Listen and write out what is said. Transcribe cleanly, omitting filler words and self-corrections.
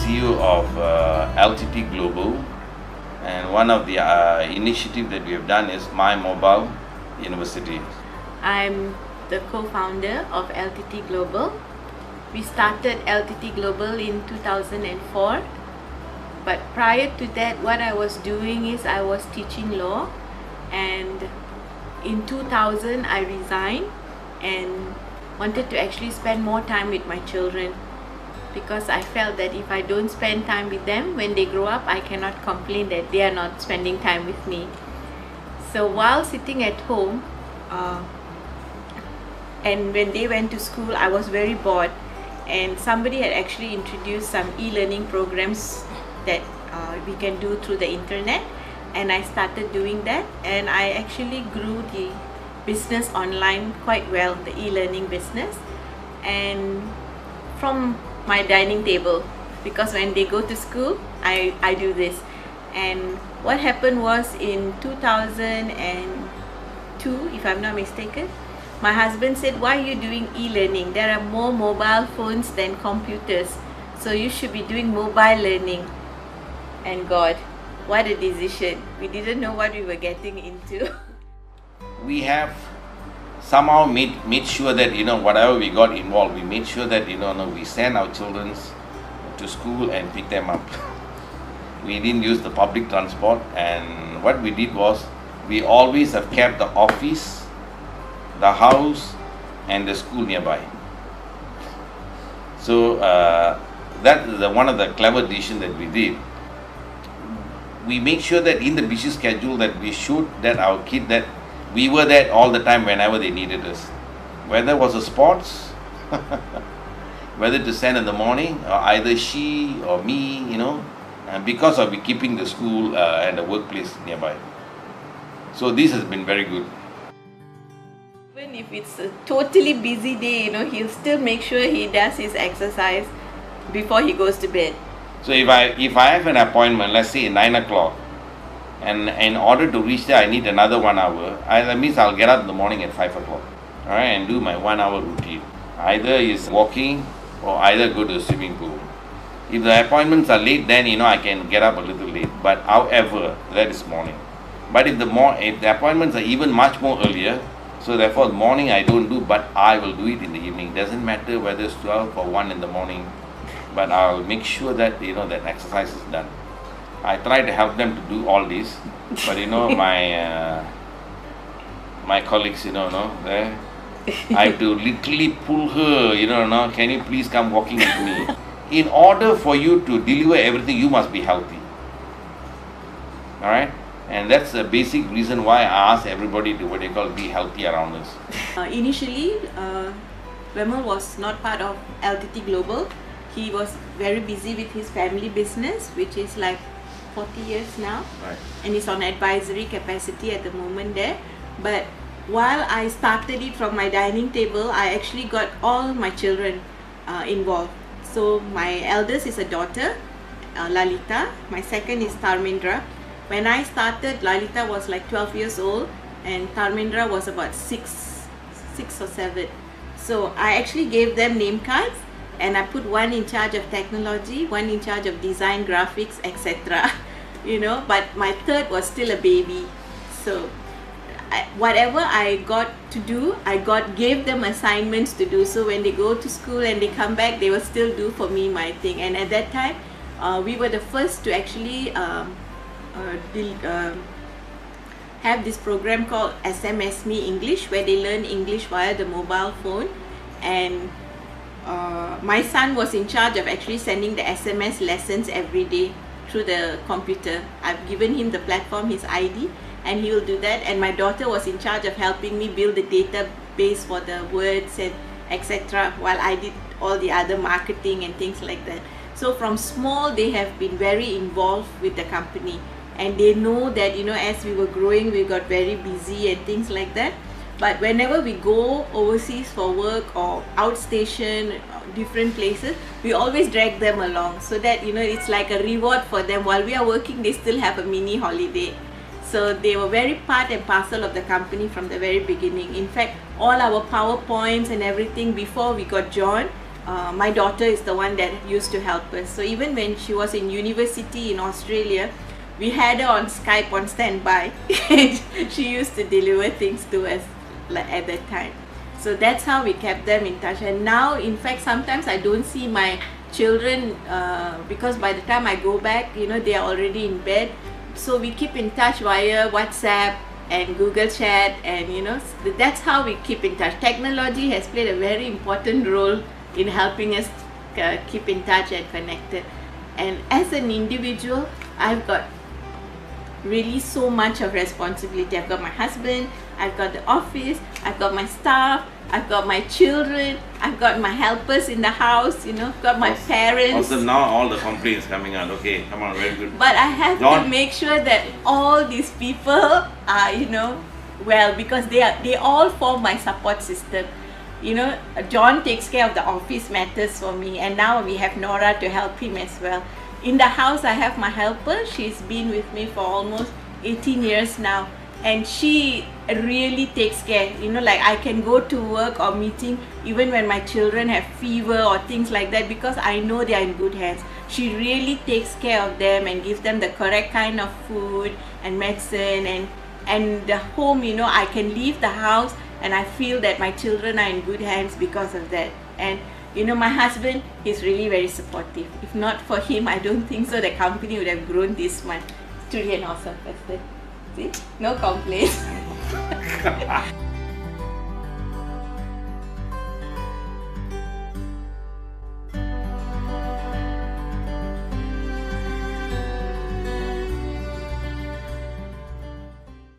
CEO of LTT Global, and one of the initiatives that we have done is My Mobile University. I'm the co-founder of LTT Global. We started LTT Global in 2004, but prior to that what I was doing is I was teaching law, and in 2000 I resigned and wanted to actually spend more time with my children, because I felt that if I don't spend time with them when they grow up, I cannot complain that they are not spending time with me. So while sitting at home and when they went to school, I was very bored, and somebody had actually introduced some e-learning programs that we can do through the internet, and I started doing that, and I actually grew the business online quite well, the e-learning business, and from my dining table, because when they go to school I do this. And what happened was in 2002, if I'm not mistaken, my husband said, why are you doing e-learning? There are more mobile phones than computers, so you should be doing mobile learning. And God, what a decision. We didn't know what we were getting into. We have somehow made sure that, whatever we got involved, we made sure that, we send our children to school and pick them up. We didn't use the public transport, and what we did was, we always have kept the office, the house, and the school nearby. So that is one of the clever decisions that we did. We make sure that in the busy schedule that we shoot that our kid, that we were there all the time whenever they needed us. Whether it was a sports, whether to send in the morning, or either she or me, and because of keeping the school and the workplace nearby. So this has been very good. Even if it's a totally busy day, he'll still make sure he does his exercise before he goes to bed. So if I have an appointment, let's say 9 o'clock, and in order to reach there I need another 1 hour, that means I'll get up in the morning at 5 o'clock, alright, and do my 1 hour routine. Either is walking or either go to the swimming pool. If the appointments are late, then I can get up a little late, but however, that is morning. But if the appointments are even much more earlier, so therefore the morning I don't do, but I will do it in the evening. Doesn't matter whether it's 12 or 1 in the morning, but I'll make sure that that exercise is done. I try to help them to do all this, but my colleagues, I have to literally pull her, can you please come walking with me? In order for you to deliver everything, you must be healthy. Alright? And that's a basic reason why I ask everybody to be healthy around us. Initially, Wemel was not part of LTT Global. He was very busy with his family business, which is like 40 years now. Right. And he's on advisory capacity at the moment there. But while I started it from my dining table, I actually got all my children involved. So my eldest is a daughter, Lalita. My second is Tarmendra. When I started, Lalita was like 12 years old and Tarmendra was about 6 or 7. So I actually gave them name cards, and I put one in charge of technology, one in charge of design, graphics, etc. But my third was still a baby. So whatever I got to do, gave them assignments to do. So when they go to school and they come back, they will still do for me my thing. And at that time, we were the first to actually have this program called SMS Me English, where they learn English via the mobile phone. And my son was in charge of actually sending the SMS lessons every day through the computer. I've given him the platform, his ID, and he will do that. And my daughter was in charge of helping me build the database for the words and etc., while I did all the other marketing and things like that. So from small, they have been very involved with the company, and they know that as we were growing, we got very busy and things like that. But whenever we go overseas for work or outstation, different places, we always drag them along, so that it's like a reward for them. While we are working, they still have a mini holiday. So they were very part and parcel of the company from the very beginning. In fact, all our PowerPoints and everything before we got John, my daughter is the one that used to help us. So even when she was in university in Australia, we had her on Skype on standby. She used to deliver things to us at that time. So that's how we kept them in touch. And now, in fact, sometimes I don't see my children because by the time I go back, they are already in bed. So we keep in touch via WhatsApp and Google Chat, and that's how we keep in touch. Technology has played a very important role in helping us keep in touch and connected. And as an individual, I've got really so much of responsibility. I've got my husband, I've got the office, I've got my staff, I've got my children, I've got my helpers in the house, got my parents. Also now all the complaints coming out. Okay, come on, very good. But I have to make sure that all these people are, well, because they all form my support system. John takes care of the office matters for me, and now we have Nora to help him as well. In the house, I have my helper. She's been with me for almost 18 years now, and she really takes care. Like I can go to work or meeting even when my children have fever or things like that, because I know they are in good hands. She really takes care of them and gives them the correct kind of food and medicine, and the home, I can leave the house and I feel that my children are in good hands because of that. And my husband, he's really very supportive. If not for him, I don't think so the company would have grown this much. It's truly an awesome person. See? No complaints.